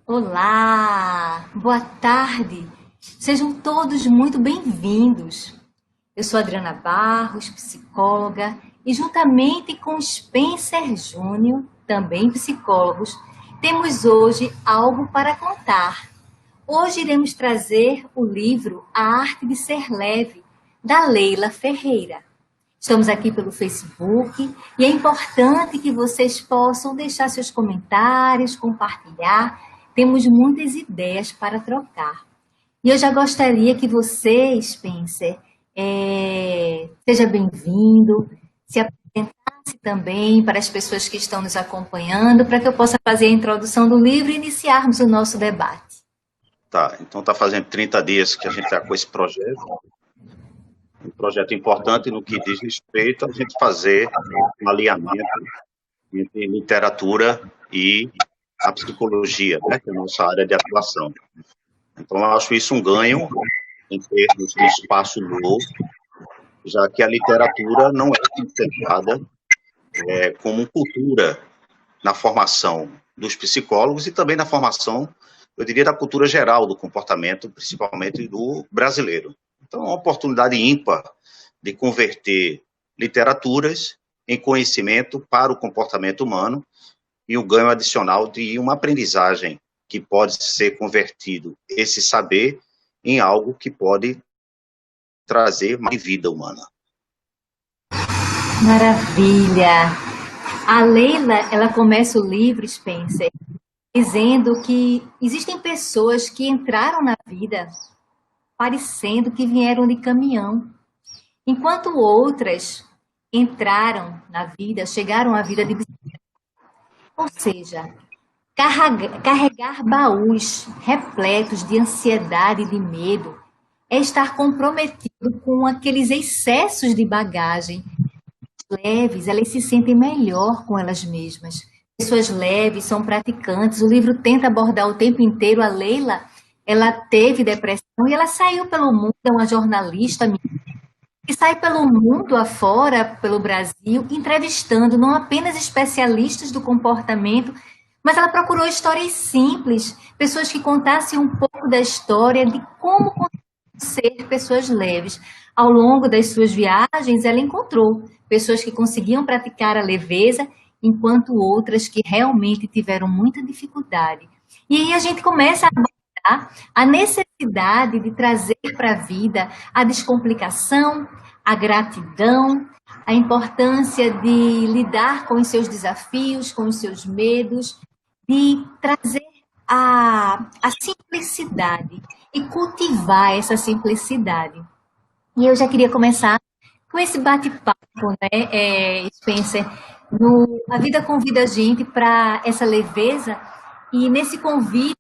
Olá, boa tarde. Sejam todos muito bem-vindos. Eu sou Adriana Barros, psicóloga, e juntamente com Spencer Júnior, também psicólogos, temos hoje algo para contar. Hoje iremos trazer o livro A Arte de Ser Leve, da Leila Ferreira. Estamos aqui pelo Facebook e é importante que vocês possam deixar seus comentários, compartilhar. Temos muitas ideias para trocar. E eu já gostaria que você, Spencer, seja bem-vindo, se apresentasse também para as pessoas que estão nos acompanhando, para que eu possa fazer a introdução do livro e iniciarmos o nosso debate. Tá, então está fazendo 30 dias que a gente está com esse projeto. Um projeto importante no que diz respeito a gente fazer um alinhamento entre literatura e a psicologia, né, que é a nossa área de atuação. Então, eu acho isso um ganho em termos de espaço novo, já que a literatura não é considerada como cultura na formação dos psicólogos e também na formação, eu diria, da cultura geral do comportamento, principalmente do brasileiro. Então, é uma oportunidade ímpar de converter literaturas em conhecimento para o comportamento humano e o ganho adicional de uma aprendizagem que pode ser convertido, esse saber, em algo que pode trazer mais vida humana. Maravilha! A Leila, ela começa o livro, Spencer, dizendo que existem pessoas que entraram na vida parecendo que vieram de caminhão, enquanto outras entraram na vida, chegaram à vida de bicicleta. Ou seja, carregar baús repletos de ansiedade e de medo é estar comprometido com aqueles excessos de bagagem. Leves, elas se sentem melhor com elas mesmas. Pessoas leves são praticantes. O livro tenta abordar o tempo inteiro. A Leila, ela teve depressão e ela saiu pelo mundo, é uma jornalista que sai pelo mundo afora, pelo Brasil, entrevistando não apenas especialistas do comportamento, mas ela procurou histórias simples, pessoas que contassem um pouco da história de como ser pessoas leves. Ao longo das suas viagens, ela encontrou pessoas que conseguiam praticar a leveza, enquanto outras que realmente tiveram muita dificuldade. E aí a gente começa a abordar a necessidade de trazer para a vida a descomplicação, a gratidão, a importância de lidar com os seus desafios, com os seus medos, de trazer a simplicidade e cultivar essa simplicidade. E eu já queria começar com esse bate-papo, né, Spencer? A vida convida a gente para essa leveza e nesse convite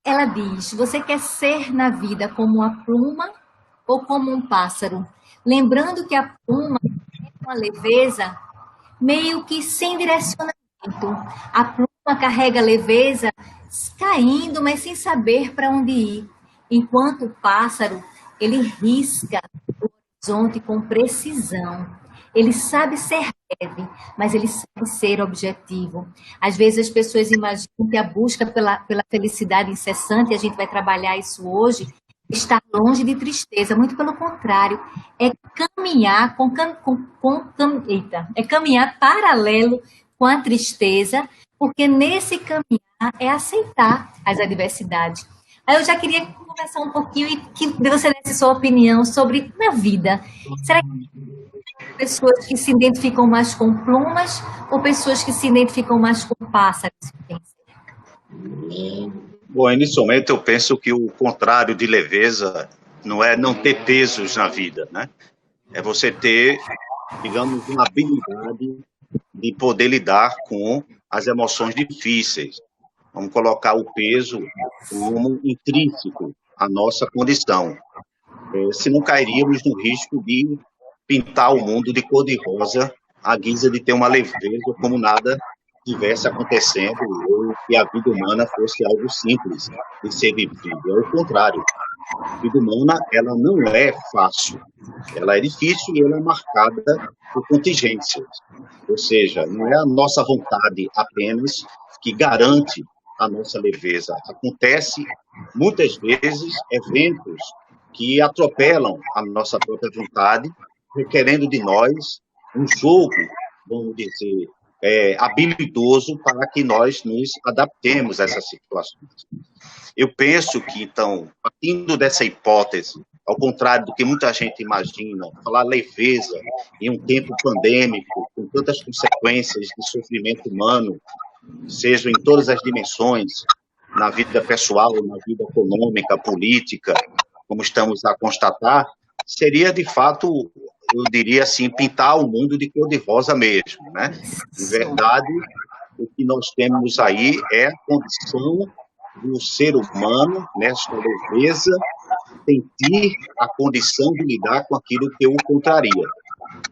ela diz, você quer ser na vida como uma pluma ou como um pássaro? Lembrando que a pluma é uma leveza meio que sem direcionamento. A pluma carrega a leveza caindo, mas sem saber para onde ir. Enquanto o pássaro, ele risca o horizonte com precisão. Ele sabe ser leve, mas ele sabe ser objetivo. Às vezes as pessoas imaginam que a busca pela felicidade incessante, a gente vai trabalhar isso hoje, está longe de tristeza. Muito pelo contrário, é caminhar é caminhar paralelo com a tristeza, porque nesse caminhar é aceitar as adversidades. Aí eu já queria conversar um pouquinho e que você desse sua opinião sobre na vida. Será que pessoas que se identificam mais com plumas ou pessoas que se identificam mais com pássaros? Bom, inicialmente eu penso que o contrário de leveza não é não ter pesos na vida, né? É você ter, digamos, uma habilidade de poder lidar com as emoções difíceis. Vamos colocar o peso como intrínseco à nossa condição. Se não cairíamos no risco de pintar o mundo de cor-de-rosa à guisa de ter uma leveza como nada estivesse acontecendo ou que a vida humana fosse algo simples de ser vivido. É o contrário. A vida humana, ela não é fácil. Ela é difícil e ela é marcada por contingências. Ou seja, não é a nossa vontade apenas que garante a nossa leveza. Acontece, muitas vezes, eventos que atropelam a nossa própria vontade, requerendo de nós um jogo, vamos dizer, habilidoso para que nós nos adaptemos a essas situações. Eu penso que, então, partindo dessa hipótese, ao contrário do que muita gente imagina, falar leveza em um tempo pandêmico, com tantas consequências de sofrimento humano, sejam em todas as dimensões, na vida pessoal, na vida econômica, política, como estamos a constatar, seria, de fato, eu diria assim, pintar o mundo de cor-de-rosa mesmo, né? Em verdade, o que nós temos aí é a condição do ser humano, nesta leveza, sentir a condição de lidar com aquilo que o contraria.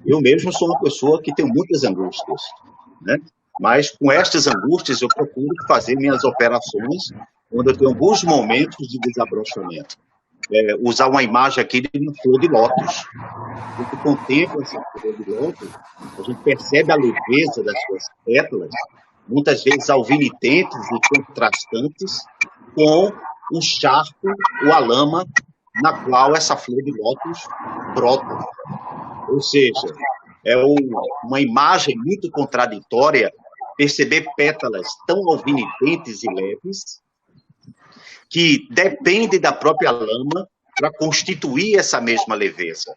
Eu mesmo sou uma pessoa que tem muitas angústias, né? Mas com estas angústias eu procuro fazer minhas operações quando eu tenho alguns momentos de desabrochamento. Usar uma imagem aqui de uma flor de lótus. A gente contempla essa flor de lótus, a gente percebe a leveza das suas pétalas, muitas vezes alvinitentes e contrastantes, com o charco ou a lama na qual essa flor de lótus brota. Ou seja, é uma imagem muito contraditória perceber pétalas tão alvinitentes e leves que dependem da própria lama para constituir essa mesma leveza.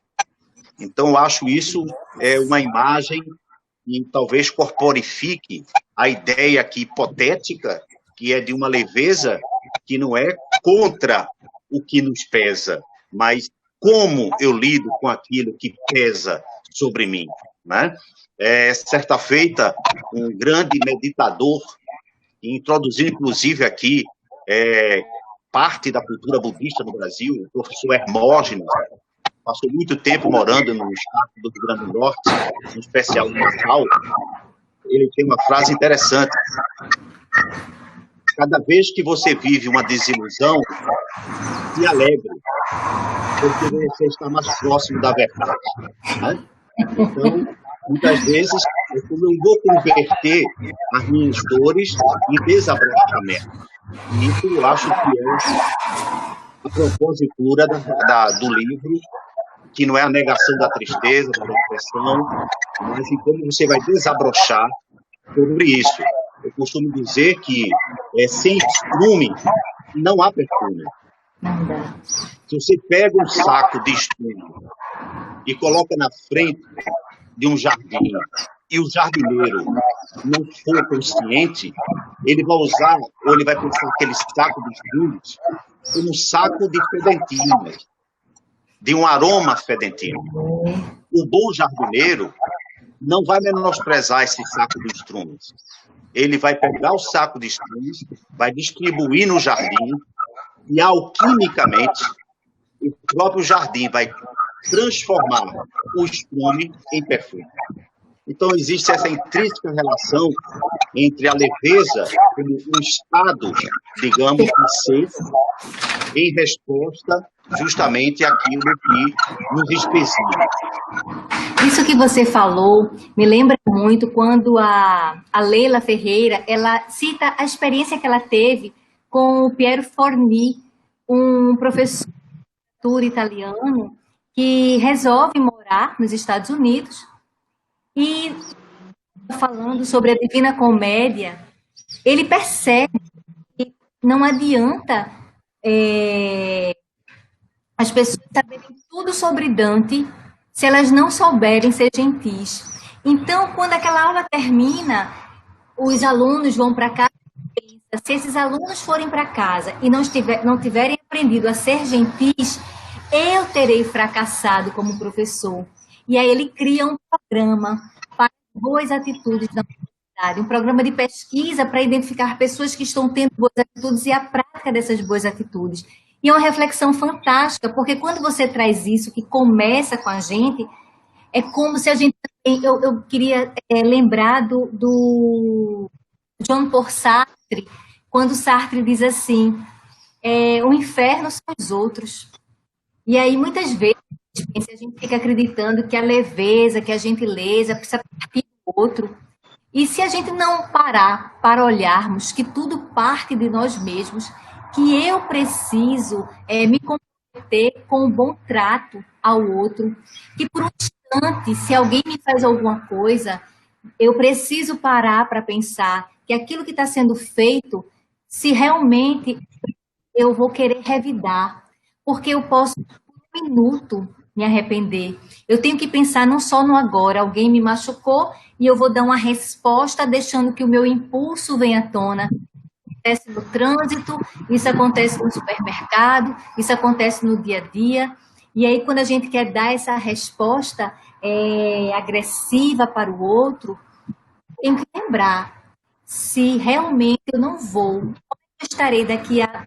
Então, eu acho isso uma imagem que talvez corporifique a ideia aqui hipotética, que é de uma leveza que não é contra o que nos pesa, mas como eu lido com aquilo que pesa sobre mim, né? Certa feita, um grande meditador, que introduziu, inclusive, aqui parte da cultura budista no Brasil, o professor Hermógenes, passou muito tempo morando no estado do Rio Grande do Norte, em especial no Natal. Ele tem uma frase interessante: cada vez que você vive uma desilusão, se alegre, porque você está mais próximo da verdade, né? Então, muitas vezes, eu não vou converter as minhas dores em desabrochamento. E isso eu acho que é a propositura do livro, que não é a negação da tristeza, da depressão, mas em como você vai desabrochar sobre isso. Eu costumo dizer que sem estrume não há perfume. Se você pega um saco de estrume e coloca na frente de um jardim e o jardineiro não for consciente, ele vai usar, ou ele vai pensar aquele saco de estrumes como um saco de fedentinas, de um aroma fedentino. O bom jardineiro não vai menosprezar esse saco de estrumes. Ele vai pegar o saco de estrumes, vai distribuir no jardim e, alquimicamente, o próprio jardim vai transformar o estrume em perfume. Então, existe essa intrínseca relação entre a leveza e o estado, digamos, de ser, em resposta justamente àquilo que nos especia. Isso que você falou me lembra muito quando a Leila Ferreira, ela cita a experiência que ela teve com o Piero Forni, um professor italiano que resolve morar nos Estados Unidos. E falando sobre a Divina Comédia, ele percebe que não adianta as pessoas saberem tudo sobre Dante se elas não souberem ser gentis. Então, quando aquela aula termina, os alunos vão para casa. Se esses alunos forem para casa e não tiverem aprendido a ser gentis, eu terei fracassado como professor. E aí ele cria um programa para boas atitudes na comunidade, um programa de pesquisa para identificar pessoas que estão tendo boas atitudes e a prática dessas boas atitudes. E é uma reflexão fantástica, porque quando você traz isso, que começa com a gente, é como se a gente... Eu queria lembrar do Jean Paul Sartre, quando Sartre diz assim, o inferno são os outros. E aí, muitas vezes, a gente fica acreditando que a leveza, que a gentileza precisa partir do outro. E se a gente não parar para olharmos que tudo parte de nós mesmos, que eu preciso me comprometer com um bom trato ao outro, que por um instante, se alguém me faz alguma coisa, eu preciso parar para pensar que aquilo que está sendo feito, se realmente eu vou querer revidar, porque eu posso, por um minuto, me arrepender. Eu tenho que pensar não só no agora, alguém me machucou e eu vou dar uma resposta deixando que o meu impulso venha à tona. Isso acontece no trânsito, isso acontece no supermercado, isso acontece no dia a dia. E aí, quando a gente quer dar essa resposta agressiva para o outro, tem que lembrar, se realmente eu não vou, como eu estarei daqui a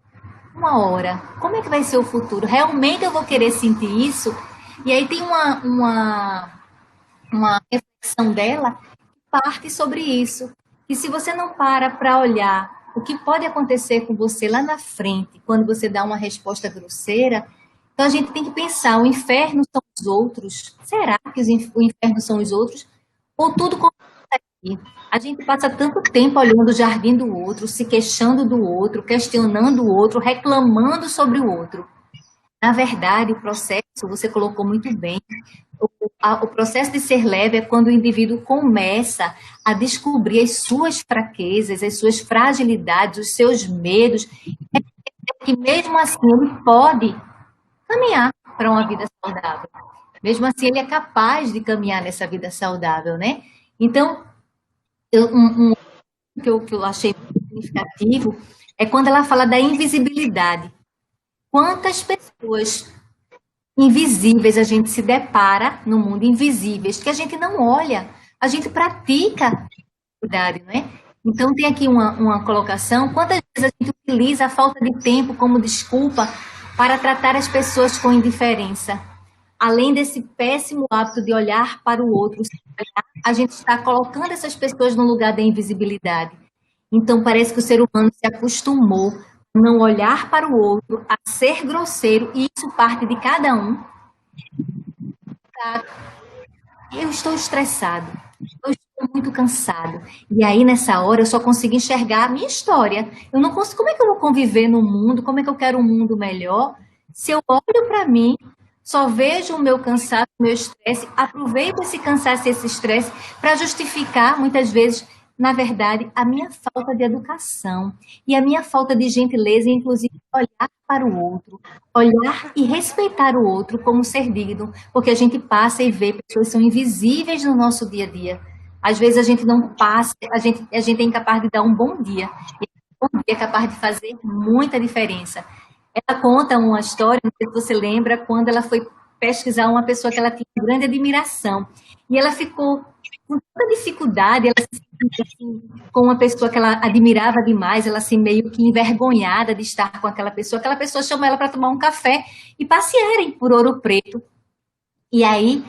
uma hora? Como é que vai ser o futuro? Realmente eu vou querer sentir isso? E aí tem uma reflexão dela que parte sobre isso. E se você não para olhar o que pode acontecer com você lá na frente, quando você dá uma resposta grosseira, então a gente tem que pensar, o inferno são os outros? Será que o inferno são os outros? Ou tudo aqui? A gente passa tanto tempo olhando o jardim do outro, se queixando do outro, questionando o outro, reclamando sobre o outro. Na verdade, o processo, você colocou muito bem, o processo de ser leve é quando o indivíduo começa a descobrir as suas fraquezas, as suas fragilidades, os seus medos, que mesmo assim ele pode caminhar para uma vida saudável. Mesmo assim, ele é capaz de caminhar nessa vida saudável, né? Então, que eu achei muito significativo é quando ela fala da invisibilidade. Quantas pessoas invisíveis a gente se depara no mundo, invisíveis, que a gente não olha, a gente pratica cuidado, não é? Então tem aqui uma colocação, quantas vezes a gente utiliza a falta de tempo como desculpa para tratar as pessoas com indiferença? Além desse péssimo hábito de olhar para o outro, a gente está colocando essas pessoas no lugar da invisibilidade. Então parece que o ser humano se acostumou a não olhar para o outro, a ser grosseiro, e isso parte de cada um. Eu estou estressado, eu estou muito cansado. E aí, nessa hora, eu só consigo enxergar a minha história. Eu não consigo, como é que eu vou conviver no mundo? Como é que eu quero um mundo melhor? Se eu olho para mim, só vejo o meu cansaço, o meu estresse, aproveito esse cansaço e esse estresse para justificar, muitas vezes, na verdade, a minha falta de educação e a minha falta de gentileza, inclusive olhar para o outro, olhar e respeitar o outro como ser digno, porque a gente passa e vê pessoas que são invisíveis no nosso dia a dia. Às vezes a gente não passa, a gente é incapaz de dar um bom dia. E um bom dia é capaz de fazer muita diferença. Ela conta uma história, não sei se você lembra, quando ela foi pesquisar uma pessoa que ela tinha grande admiração. E ela ficou com tanta dificuldade, ela se sentia assim, com uma pessoa que ela admirava demais, ela assim meio que envergonhada de estar com aquela pessoa chamou ela para tomar um café e passearem por Ouro Preto. E aí,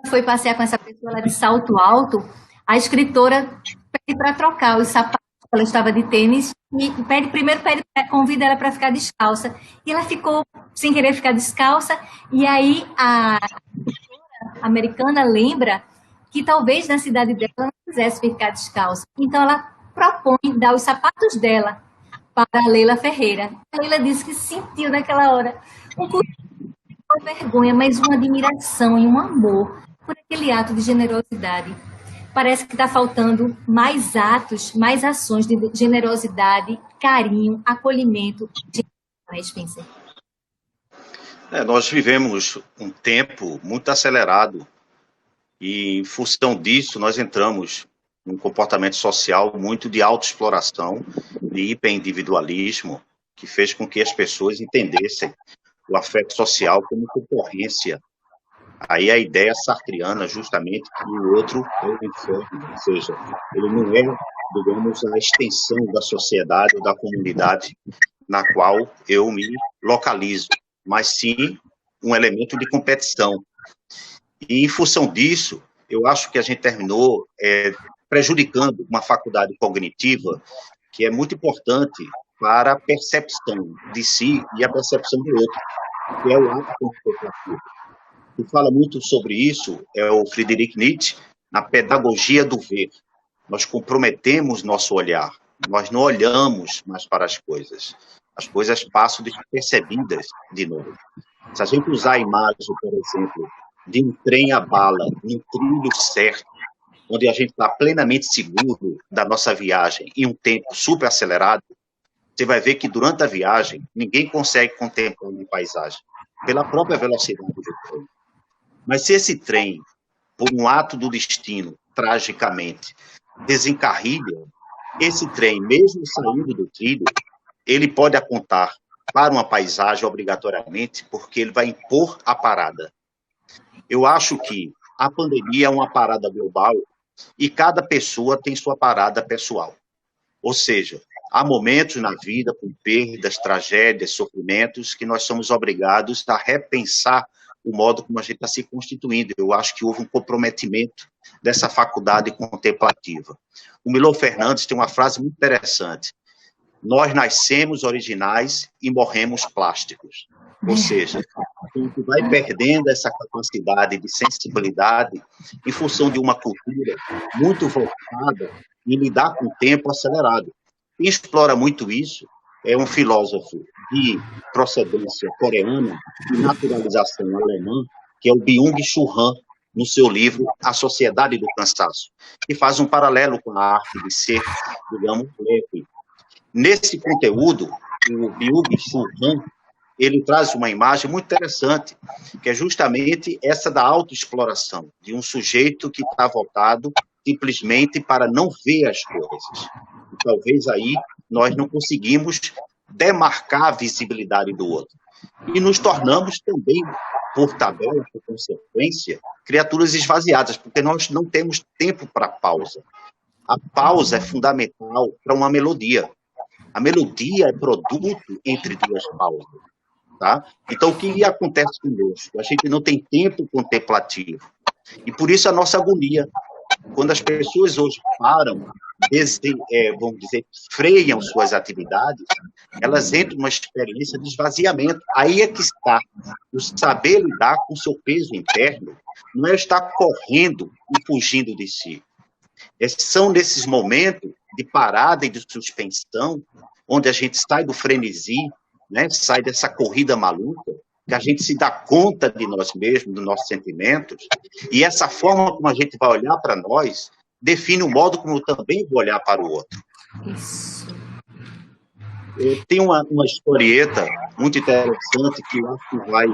foi passear com essa pessoa, ela de salto alto, a escritora pede para trocar os sapatos, ela estava de tênis, e convida ela para ficar descalça. E ela ficou sem querer ficar descalça, e aí a americana lembra que talvez na cidade dela ela não quisesse ficar descalça. Então ela propõe dar os sapatos dela para a Leila Ferreira. A Leila disse que sentiu naquela hora uma vergonha, mas uma admiração e um amor por aquele ato de generosidade. Parece que está faltando mais atos, mais ações de generosidade, carinho, acolhimento. Spencer. Nós vivemos um tempo muito acelerado e, em função disso, nós entramos num comportamento social muito de autoexploração, de hiperindividualismo, que fez com que as pessoas entendessem o afeto social como concorrência. Aí a ideia sartriana, justamente, que o outro é o inferno, ou seja, ele não é, digamos, a extensão da sociedade ou da comunidade na qual eu me localizo, mas sim um elemento de competição. E, em função disso, eu acho que a gente terminou prejudicando uma faculdade cognitiva que é muito importante para a percepção de si e a percepção do outro, que é o ato contemplativo. Que fala muito sobre isso é o Friedrich Nietzsche, na Pedagogia do Ver. nós comprometemos nosso olhar, nós não olhamos mais para as coisas passam despercebidas de novo. Se a gente usar a imagem, por exemplo, de um trem a bala, em um trilho certo, onde a gente está plenamente seguro da nossa viagem em um tempo super acelerado, você vai ver que durante a viagem ninguém consegue contemplar uma paisagem pela própria velocidade do trem. Mas se esse trem, por um ato do destino, tragicamente, desencarrilha, esse trem, mesmo saindo do trilho, ele pode apontar para uma paisagem obrigatoriamente, porque ele vai impor a parada. Eu acho que a pandemia é uma parada global e cada pessoa tem sua parada pessoal. Ou seja, há momentos na vida, com perdas, tragédias, sofrimentos, que nós somos obrigados a repensar o modo como a gente está se constituindo. Eu acho que houve um comprometimento dessa faculdade contemplativa. O Milor Fernandes tem uma frase muito interessante: nós nascemos originais e morremos plásticos. Ou seja, a gente vai perdendo essa capacidade de sensibilidade em função de uma cultura muito voltada em lidar com o tempo acelerado. Quem explora muito isso é um filósofo de procedência coreana e naturalização alemã, que é o Byung-Chul Han, no seu livro A Sociedade do Cansaço, que faz um paralelo com a arte de ser, digamos, leve. Nesse conteúdo, o Byung-Chul Han, ele traz uma imagem muito interessante, que é justamente essa da autoexploração, de um sujeito que está voltado simplesmente para não ver as coisas. E talvez aí nós não conseguimos demarcar a visibilidade do outro. E nos tornamos também, por tabela, por consequência, criaturas esvaziadas, porque nós não temos tempo para pausa. A pausa é fundamental para uma melodia. A melodia é produto entre duas pausas. Tá? Então, o que acontece conosco? A gente não tem tempo contemplativo. E por isso a nossa agonia. Quando as pessoas hoje param, vamos dizer, freiam suas atividades, elas entram numa experiência de esvaziamento. Aí é que está o saber lidar com o seu peso interno, não é estar correndo e fugindo de si. São nesses momentos de parada e de suspensão, onde a gente sai do frenesi, né, sai dessa corrida maluca, que a gente se dá conta de nós mesmos, dos nossos sentimentos, e essa forma como a gente vai olhar para nós define o modo como eu também vou olhar para o outro. Isso. Tem uma historieta muito interessante que eu acho que vai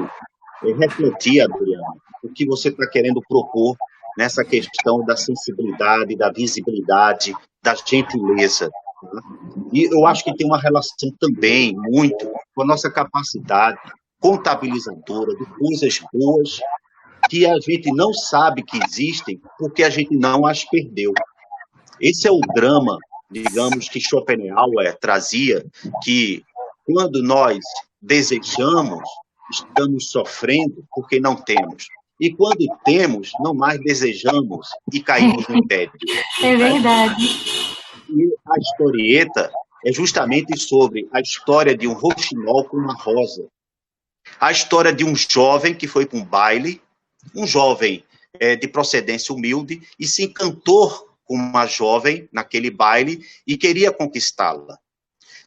refletir, Adriana, o que você está querendo propor nessa questão da sensibilidade, da visibilidade, da gentileza. E eu acho que tem uma relação também muito com a nossa capacidade contabilizadora de coisas boas que a gente não sabe que existem porque a gente não as perdeu. Esse é o drama, digamos, que Schopenhauer trazia, que quando nós desejamos, estamos sofrendo porque não temos. E quando temos, não mais desejamos e caímos no tédio. É verdade. E a historieta é justamente sobre a história de um roxinol com uma rosa. A história de um jovem que foi para um baile, um jovem de procedência humilde, e se encantou com uma jovem naquele baile e queria conquistá-la.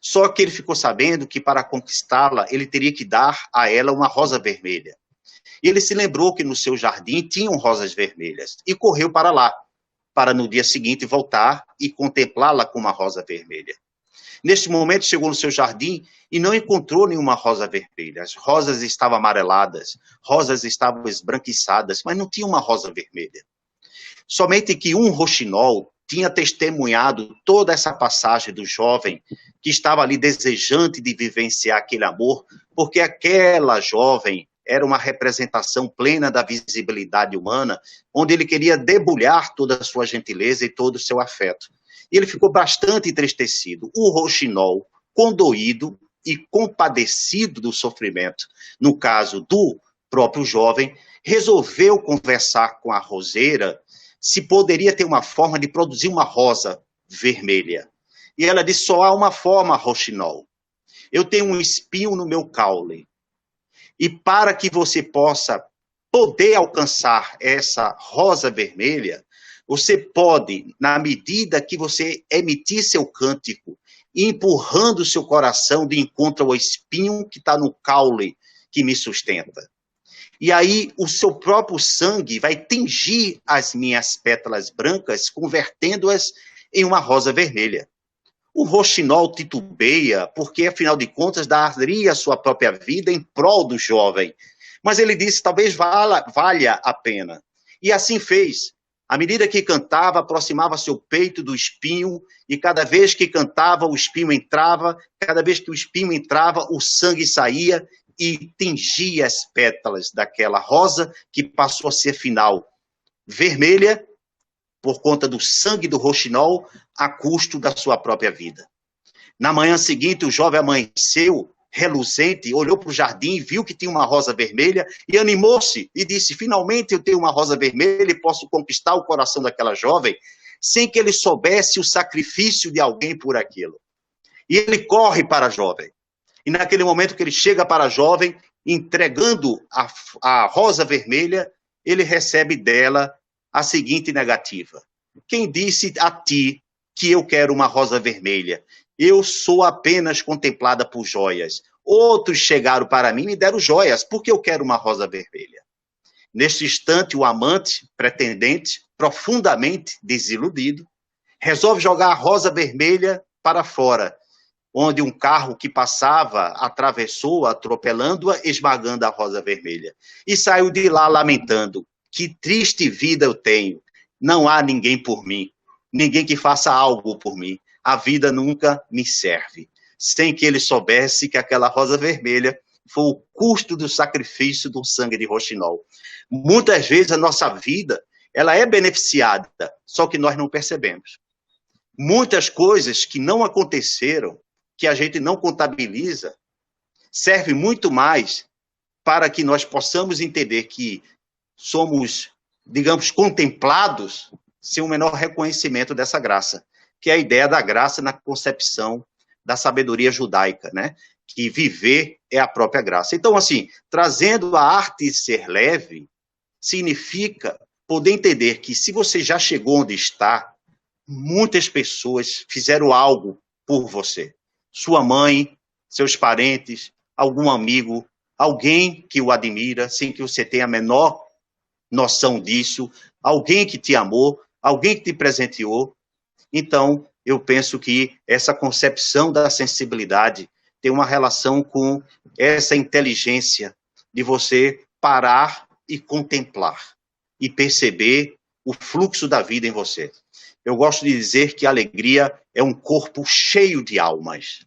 Só que ele ficou sabendo que para conquistá-la, ele teria que dar a ela uma rosa vermelha. E ele se lembrou que no seu jardim tinham rosas vermelhas e correu para lá, para no dia seguinte voltar e contemplá-la com uma rosa vermelha. Neste momento chegou no seu jardim e não encontrou nenhuma rosa vermelha. As rosas estavam amareladas, rosas estavam esbranquiçadas, mas não tinha uma rosa vermelha. Somente que um roxinol tinha testemunhado toda essa passagem do jovem que estava ali desejante de vivenciar aquele amor, porque aquela jovem era uma representação plena da visibilidade humana, onde ele queria debulhar toda a sua gentileza e todo o seu afeto. E ele ficou bastante entristecido. O roxinol, condoído e compadecido do sofrimento, no caso do próprio jovem, resolveu conversar com a roseira se poderia ter uma forma de produzir uma rosa vermelha. E ela disse: só há uma forma, roxinol. Eu tenho um espinho no meu caule. E para que você possa poder alcançar essa rosa vermelha, Você pode, na medida que você emitir seu cântico, empurrando seu coração de encontro ao espinho que está no caule que me sustenta. E aí o seu próprio sangue vai tingir as minhas pétalas brancas, convertendo-as em uma rosa vermelha. O roxinol titubeia, porque, afinal de contas, daria a sua própria vida em prol do jovem. Mas ele disse, talvez valha a pena. E assim fez. À medida que cantava, aproximava seu peito do espinho, e cada vez que cantava, o espinho entrava, cada vez que o espinho entrava, o sangue saía e tingia as pétalas daquela rosa que passou a ser, afinal, vermelha, por conta do sangue do roxinol, a custo da sua própria vida. Na manhã seguinte, o jovem amanheceu, reluzente, olhou para o jardim, viu que tinha uma rosa vermelha e animou-se e disse, finalmente eu tenho uma rosa vermelha e posso conquistar o coração daquela jovem, sem que ele soubesse o sacrifício de alguém por aquilo. E ele corre para a jovem. E naquele momento que ele chega para a jovem, entregando a rosa vermelha, ele recebe dela a seguinte negativa. Quem disse a ti que eu quero uma rosa vermelha? Eu sou apenas contemplada por joias. Outros chegaram para mim e me deram joias, porque eu quero uma rosa vermelha. Neste instante, o amante, pretendente, profundamente desiludido, resolve jogar a rosa vermelha para fora, onde um carro que passava atravessou, atropelando-a, esmagando a rosa vermelha. E saiu de lá lamentando. Que triste vida eu tenho. Não há ninguém por mim. Ninguém que faça algo por mim. A vida nunca me serve. Sem que ele soubesse que aquela rosa vermelha foi o custo do sacrifício do sangue de roxinol. Muitas vezes a nossa vida, ela é beneficiada, só que nós não percebemos. Muitas coisas que não aconteceram, que a gente não contabiliza, serve muito mais para que nós possamos entender que somos, digamos, contemplados sem o menor reconhecimento dessa graça, que é a ideia da graça na concepção da sabedoria judaica, né? Que viver é a própria graça. Então, assim, trazendo a arte de ser leve, significa poder entender que se você já chegou onde está, muitas pessoas fizeram algo por você. Sua mãe, seus parentes, algum amigo, alguém que o admira, sem que você tenha a menor noção disso, alguém que te amou, alguém que te presenteou. Então, eu penso que essa concepção da sensibilidade tem uma relação com essa inteligência de você parar e contemplar e perceber o fluxo da vida em você. Eu gosto de dizer que a alegria é um corpo cheio de almas.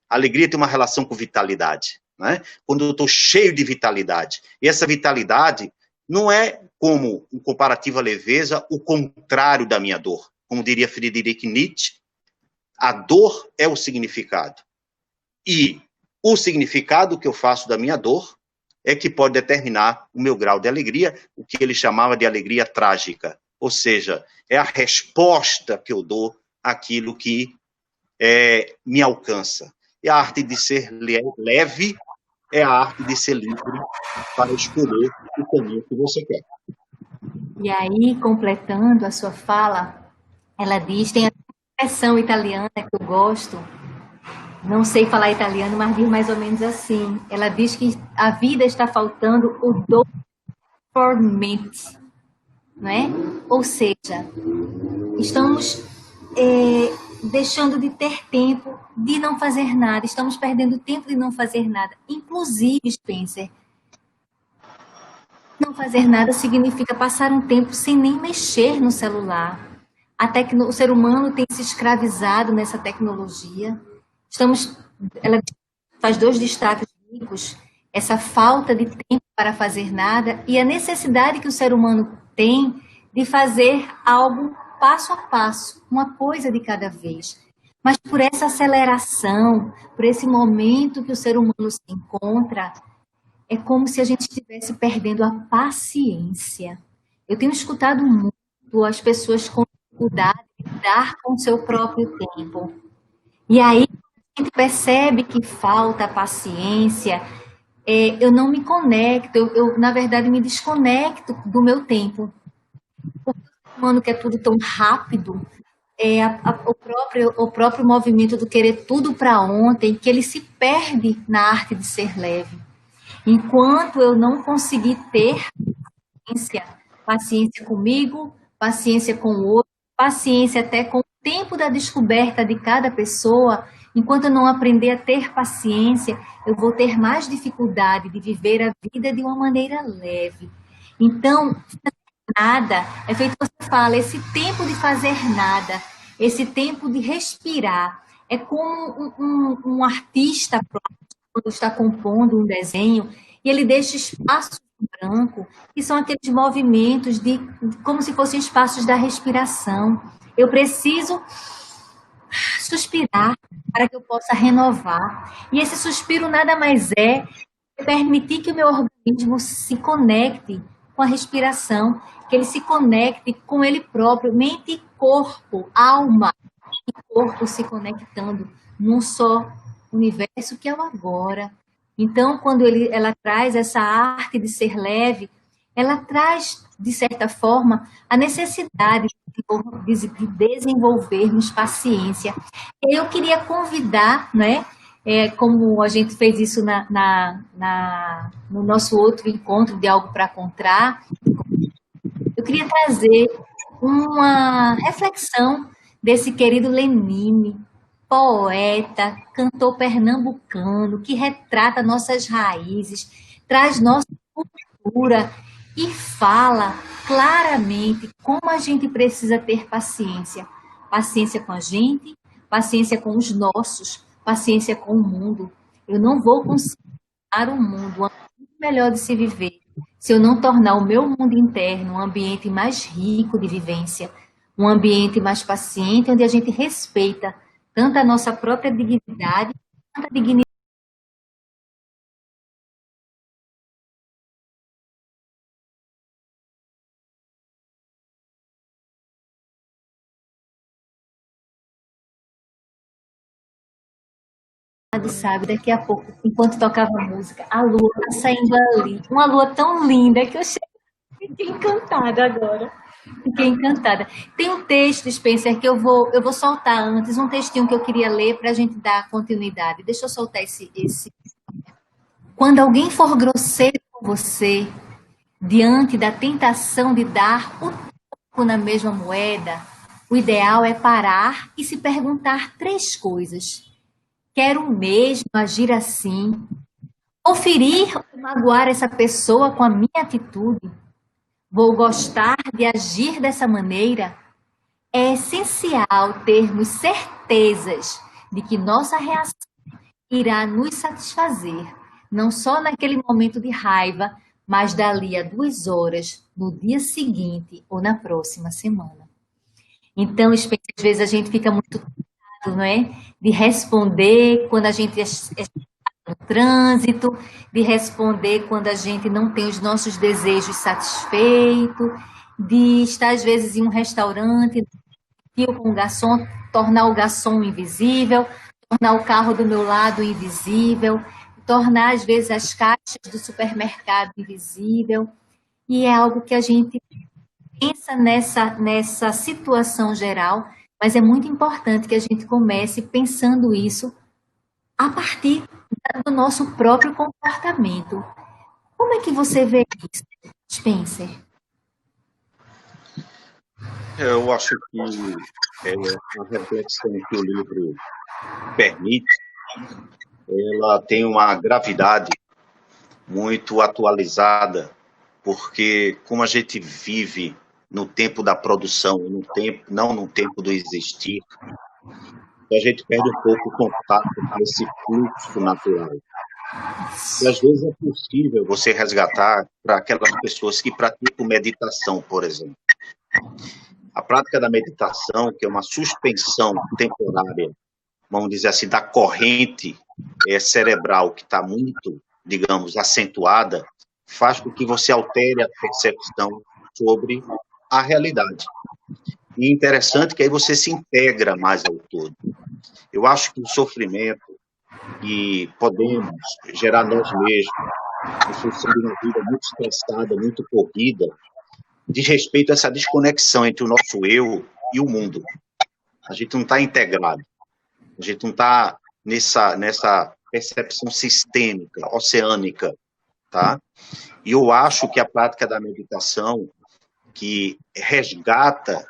A alegria tem uma relação com vitalidade, né? Quando eu estou cheio de vitalidade. E essa vitalidade não é, como em comparativo à leveza, o contrário da minha dor. Como diria Friedrich Nietzsche, a dor é o significado. E o significado que eu faço da minha dor é que pode determinar o meu grau de alegria, o que ele chamava de alegria trágica. Ou seja, é a resposta que eu dou àquilo que me alcança. E a arte de ser leve é a arte de ser livre para escolher o caminho que você quer. E aí, completando a sua fala, ela diz, tem a expressão italiana que eu gosto, não sei falar italiano, mas diz mais ou menos assim. Ela diz que a vida está faltando o do formente, não é? Ou seja, estamos deixando de ter tempo de não fazer nada, estamos perdendo tempo de não fazer nada. Inclusive, Spencer, não fazer nada significa passar um tempo sem nem mexer no celular. O ser humano tem se escravizado nessa tecnologia. Ela faz dois destaques ricos, essa falta de tempo para fazer nada e a necessidade que o ser humano tem de fazer algo passo a passo, uma coisa de cada vez. Mas por essa aceleração, por esse momento que o ser humano se encontra, é como se a gente estivesse perdendo a paciência. Eu tenho escutado muito as pessoas com dificuldade de lidar com o seu próprio tempo. E aí a gente percebe que falta paciência, eu não me conecto, eu na verdade me desconecto do meu tempo. humano quer tudo tão rápido, o próprio movimento do querer tudo para ontem, que ele se perde na arte de ser leve. Enquanto eu não conseguir ter paciência, paciência comigo, paciência com o outro, paciência até com o tempo da descoberta de cada pessoa, enquanto eu não aprender a ter paciência, eu vou ter mais dificuldade de viver a vida de uma maneira leve. Então, nada, é feito que você fala, esse tempo de fazer nada, esse tempo de respirar, é como um artista quando está compondo um desenho e ele deixa espaços em branco, que são aqueles movimentos de como se fossem espaços da respiração. Eu preciso suspirar para que eu possa renovar. E esse suspiro nada mais é permitir que o meu organismo se conecte com a respiração, que ele se conecte com ele próprio, mente e corpo, alma e corpo se conectando num só universo que é o agora. Então, quando ela traz essa arte de ser leve, ela traz, de certa forma, a necessidade de desenvolvermos paciência. Eu queria convidar, né, como a gente fez isso no nosso outro encontro de Algo para Contar, eu queria trazer uma reflexão desse querido Lenine, poeta, cantor pernambucano, que retrata nossas raízes, traz nossa cultura e fala claramente como a gente precisa ter paciência. Paciência com a gente, paciência com os nossos, paciência com o mundo. Eu não vou conseguir tornar o mundo um ambiente melhor de se viver se eu não tornar o meu mundo interno um ambiente mais rico de vivência, um ambiente mais paciente, onde a gente respeita tanto a nossa própria dignidade, quanto a dignidade sabe, daqui a pouco, enquanto tocava música, a lua tá saindo ali, uma lua tão linda que eu fiquei encantada agora. Fiquei encantada. Tem um texto, Spencer, que eu vou soltar antes, um textinho que eu queria ler para a gente dar continuidade. Deixa eu soltar esse. Quando alguém for grosseiro com você, diante da tentação de dar o troco na mesma moeda, o ideal é parar e se perguntar três coisas. Quero mesmo agir assim? Ou ferir ou magoar essa pessoa com a minha atitude? Vou gostar de agir dessa maneira? É essencial termos certezas de que nossa reação irá nos satisfazer, não só naquele momento de raiva, mas dali a 2 horas, no dia seguinte ou na próxima semana. Então, às vezes a gente fica muito tentado, não é? De responder quando a gente no trânsito, de responder quando a gente não tem os nossos desejos satisfeitos, de estar às vezes em um restaurante, com o garçom, tornar o garçom invisível, tornar o carro do meu lado invisível, tornar às vezes as caixas do supermercado invisível, e é algo que a gente pensa nessa situação geral, mas é muito importante que a gente comece pensando isso a partir do nosso próprio comportamento. Como é que você vê isso, Spencer? Eu acho que a reflexão que o livro permite, ela tem uma gravidade muito atualizada, porque como a gente vive no tempo da produção, não no tempo do existir, a gente perde um pouco o contato com esse fluxo natural. E às vezes é possível você resgatar para aquelas pessoas que praticam meditação, por exemplo. A prática da meditação, que é uma suspensão temporária, vamos dizer assim, da corrente cerebral que está muito, digamos, acentuada, faz com que você altere a percepção sobre a realidade. E é interessante que aí você se integra mais ao todo. Eu acho que o sofrimento que podemos gerar nós mesmos, em função de uma vida muito estressada, muito corrida, diz respeito a essa desconexão entre o nosso eu e o mundo. A gente não está integrado, a gente não está nessa percepção sistêmica, oceânica, tá? E eu acho que a prática da meditação, que resgata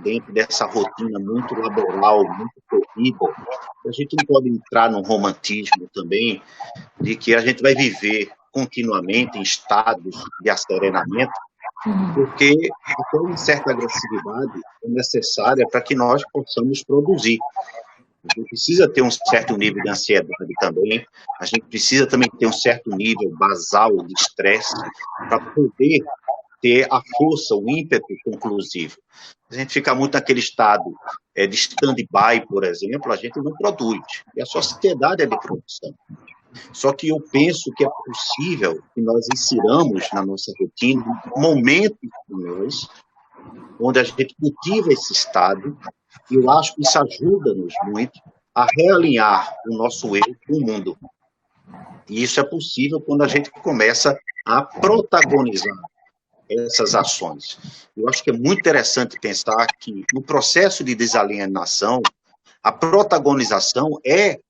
dentro dessa rotina muito laboral, muito corrida, a gente não pode entrar no romantismo também, de que a gente vai viver continuamente em estados de asserenamento, porque até uma certa agressividade é necessária para que nós possamos produzir. A gente precisa ter um certo nível de ansiedade também, a gente precisa também ter um certo nível basal de estresse para poder ter a força, o ímpeto conclusivo. A gente fica muito naquele estado de stand-by, por exemplo, a gente não produz. E a sociedade é de produção. Só que eu penso que é possível que nós insiramos na nossa rotina momentos nós, onde a gente cultiva esse estado, e eu acho que isso ajuda-nos muito a realinhar o nosso eu com o mundo. E isso é possível quando a gente começa a protagonizar essas ações. Eu acho que é muito interessante pensar que no processo de desalienação, a protagonização é,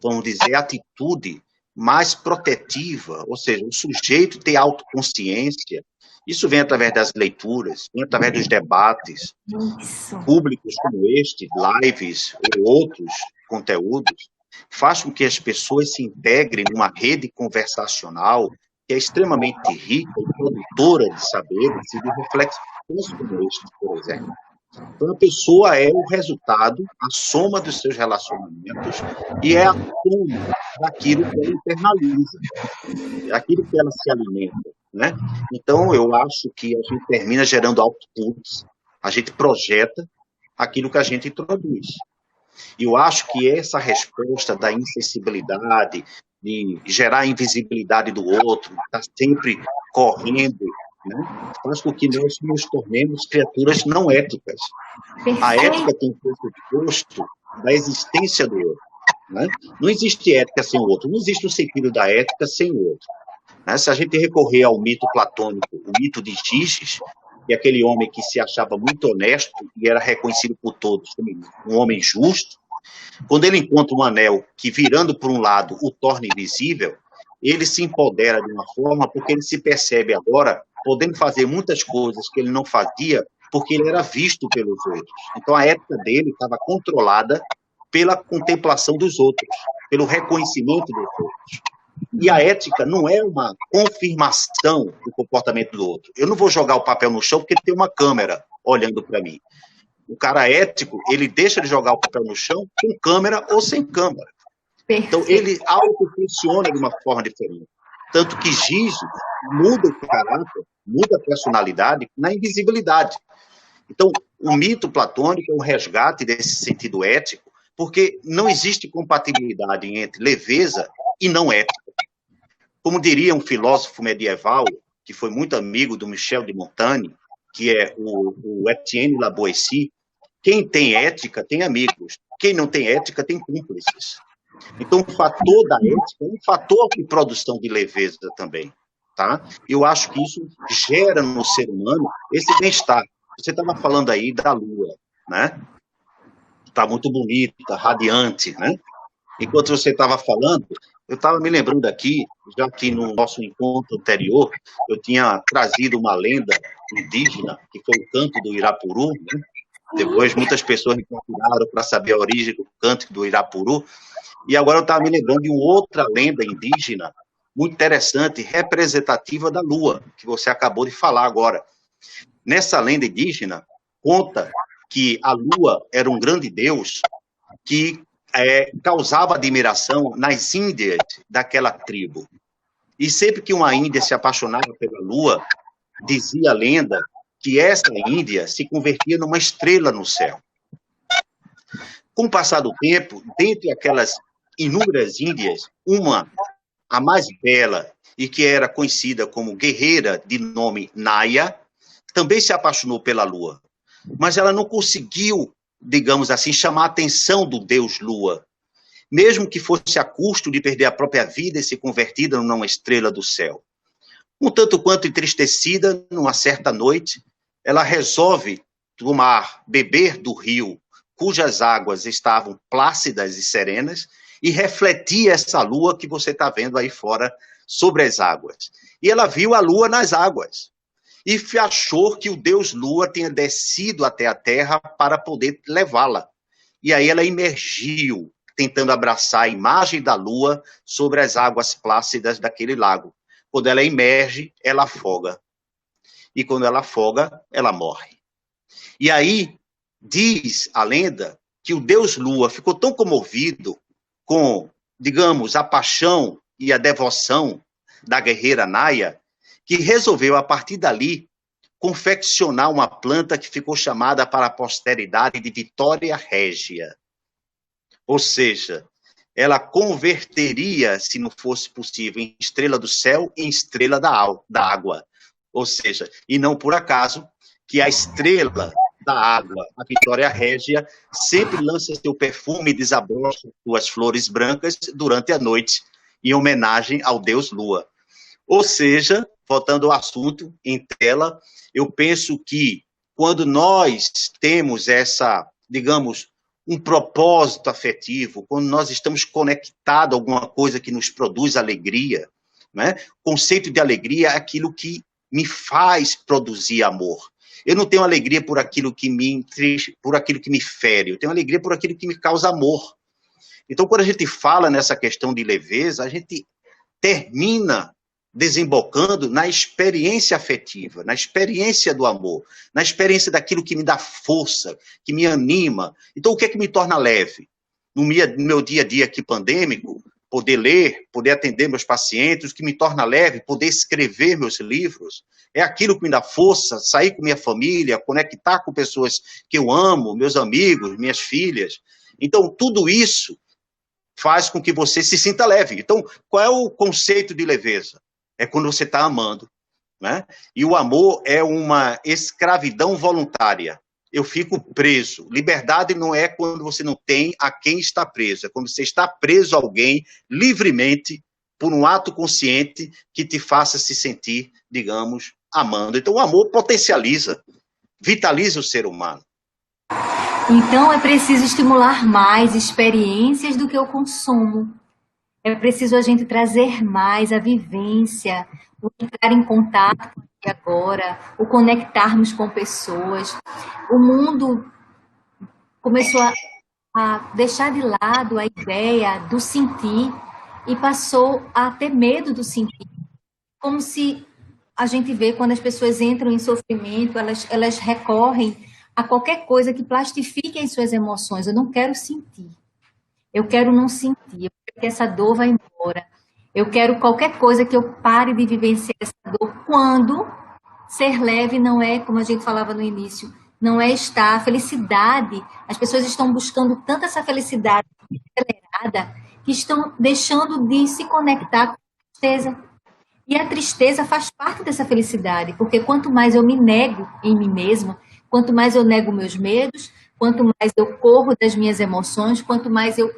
vamos dizer, a atitude mais protetiva, ou seja, o sujeito ter autoconsciência. Isso vem através das leituras, vem através dos debates públicos como este, lives ou outros conteúdos, faz com que as pessoas se integrem numa rede conversacional que é extremamente rica e produtora de saberes e de reflexões como este, por exemplo. Então, a pessoa é o resultado, a soma dos seus relacionamentos e é a soma daquilo que ela internaliza, daquilo que ela se alimenta, né? Então, eu acho que a gente termina gerando outputs, a gente projeta aquilo que a gente introduz. E eu acho que essa resposta da insensibilidade, de gerar a invisibilidade do outro, estar sempre correndo, né, faz com que nós nos tornemos criaturas não éticas. Perfeito. A ética tem um pressuposto da existência do outro. Né? Não existe ética sem o outro, não existe o sentido da ética sem o outro. Né? Se a gente recorrer ao mito platônico, o mito de Giges, que é aquele homem que se achava muito honesto e era reconhecido por todos como um homem justo, quando ele encontra um anel que, virando por um lado, o torna invisível, ele se empodera de uma forma porque ele se percebe agora podendo fazer muitas coisas que ele não fazia porque ele era visto pelos outros. Então, a ética dele estava controlada pela contemplação dos outros, pelo reconhecimento dos outros. E a ética não é uma confirmação do comportamento do outro. Eu não vou jogar o papel no chão porque tem uma câmera olhando para mim. O cara ético, ele deixa de jogar o papel no chão com câmera ou sem câmera. Perfeito. Então, ele autofunciona de uma forma diferente. Tanto que Giges muda o caráter, muda a personalidade na invisibilidade. Então, o mito platônico é um resgate desse sentido ético, porque não existe compatibilidade entre leveza e não ética. Como diria um filósofo medieval, que foi muito amigo do Michel de Montaigne, que é o Etienne Laboissy, quem tem ética tem amigos, quem não tem ética tem cúmplices. Então, o fator da ética é um fator de produção de leveza também. Tá? Eu acho que isso gera no ser humano esse bem-estar. Você estava falando aí da Lua, né? Está muito bonita, radiante, né? Enquanto você estava falando, eu estava me lembrando aqui, já que no nosso encontro anterior, eu tinha trazido uma lenda indígena, que foi o canto do Irapuru, né? Depois muitas pessoas me procuraram para saber a origem do canto do Irapuru, e agora eu estava me lembrando de outra lenda indígena, muito interessante, representativa da Lua, que você acabou de falar agora. Nessa lenda indígena, conta que a Lua era um grande deus que causava admiração nas índias daquela tribo. E sempre que uma índia se apaixonava pela Lua, dizia a lenda que essa índia se convertia numa estrela no céu. Com o passar do tempo, dentre aquelas inúmeras índias, uma, a mais bela e que era conhecida como guerreira de nome Naya, também se apaixonou pela Lua, mas ela não conseguiu, digamos assim, chamar a atenção do deus Lua, mesmo que fosse a custo de perder a própria vida e ser convertida numa estrela do céu. Um tanto quanto entristecida, numa certa noite, ela resolve beber do rio, cujas águas estavam plácidas e serenas, e refletir essa lua que você está vendo aí fora sobre as águas. E ela viu a lua nas águas. E achou que o Deus Lua tinha descido até a terra para poder levá-la. E aí ela emergiu, tentando abraçar a imagem da lua sobre as águas plácidas daquele lago. Quando ela emerge, ela afoga. E quando ela afoga, ela morre. E aí, diz a lenda, que o Deus Lua ficou tão comovido com, digamos, a paixão e a devoção da guerreira Naya, que resolveu, a partir dali, confeccionar uma planta que ficou chamada para a posteridade de Vitória Régia. Ou seja, ela converteria, se não fosse possível, em estrela do céu, em estrela da água. Ou seja, e não por acaso que a estrela da água, a Vitória Régia, sempre lança seu perfume e desabrocha suas flores brancas durante a noite, em homenagem ao Deus Lua. Ou seja, voltando ao assunto em tela, eu penso que quando nós temos essa, digamos, um propósito afetivo, quando nós estamos conectados a alguma coisa que nos produz alegria, né? O conceito de alegria é aquilo que me faz produzir amor. Eu não tenho alegria por aquilo que por aquilo que me fere, eu tenho alegria por aquilo que me causa amor. Então, quando a gente fala nessa questão de leveza, a gente termina desembocando na experiência afetiva, na experiência do amor, na experiência daquilo que me dá força, que me anima. Então, o que é que me torna leve? No meu dia a dia aqui pandêmico, poder ler, poder atender meus pacientes, o que me torna leve, poder escrever meus livros, é aquilo que me dá força, sair com minha família, conectar com pessoas que eu amo, meus amigos, minhas filhas. Então, tudo isso faz com que você se sinta leve. Então, qual é o conceito de leveza? É quando você está amando, né? E o amor é uma escravidão voluntária. Eu fico preso. Liberdade não é quando você não tem a quem está preso, é quando você está preso a alguém livremente, por um ato consciente que te faça se sentir, digamos, amando. Então, o amor potencializa, vitaliza o ser humano. Então, é preciso estimular mais experiências do que o consumo. É preciso a gente trazer mais a vivência, o entrar em contato aqui e agora, o conectarmos com pessoas. O mundo começou a deixar de lado a ideia do sentir e passou a ter medo do sentir. Como se a gente vê quando as pessoas entram em sofrimento, elas recorrem a qualquer coisa que plastifique as suas emoções. Eu não quero sentir. Eu quero não sentir. Eu quero que essa dor vá embora. Eu quero qualquer coisa que eu pare de vivenciar essa dor. Quando ser leve não é, como a gente falava no início, não é estar. A felicidade, as pessoas estão buscando tanto essa felicidade acelerada que estão deixando de se conectar com a tristeza. E a tristeza faz parte dessa felicidade, porque quanto mais eu me nego em mim mesma, quanto mais eu nego meus medos, quanto mais eu corro das minhas emoções, quanto mais eu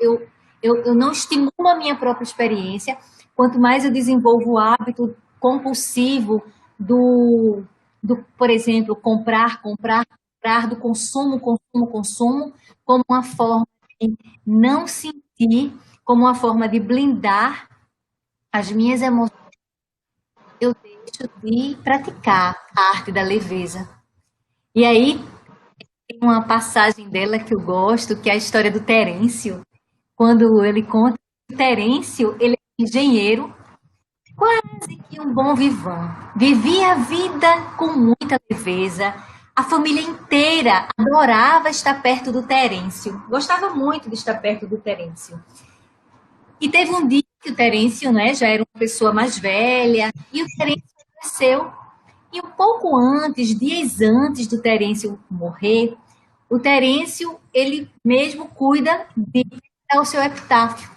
não estimulo a minha própria experiência, quanto mais eu desenvolvo o hábito compulsivo por exemplo, comprar, do consumo, como uma forma de não sentir, como uma forma de blindar as minhas emoções, eu deixo de praticar a arte da leveza. E aí, tem uma passagem dela que eu gosto, que é a história do Terêncio, quando ele conta que o Terêncio, ele é engenheiro, quase que um bom vivant. Vivia a vida com muita leveza. A família inteira adorava estar perto do Terêncio. Gostava muito de estar perto do Terêncio. E teve um dia que o Terêncio, né, já era uma pessoa mais velha, e o Terêncio cresceu. E um pouco antes, dias antes do Terêncio morrer, o Terêncio, ele mesmo cuida de dar o seu epitáfio.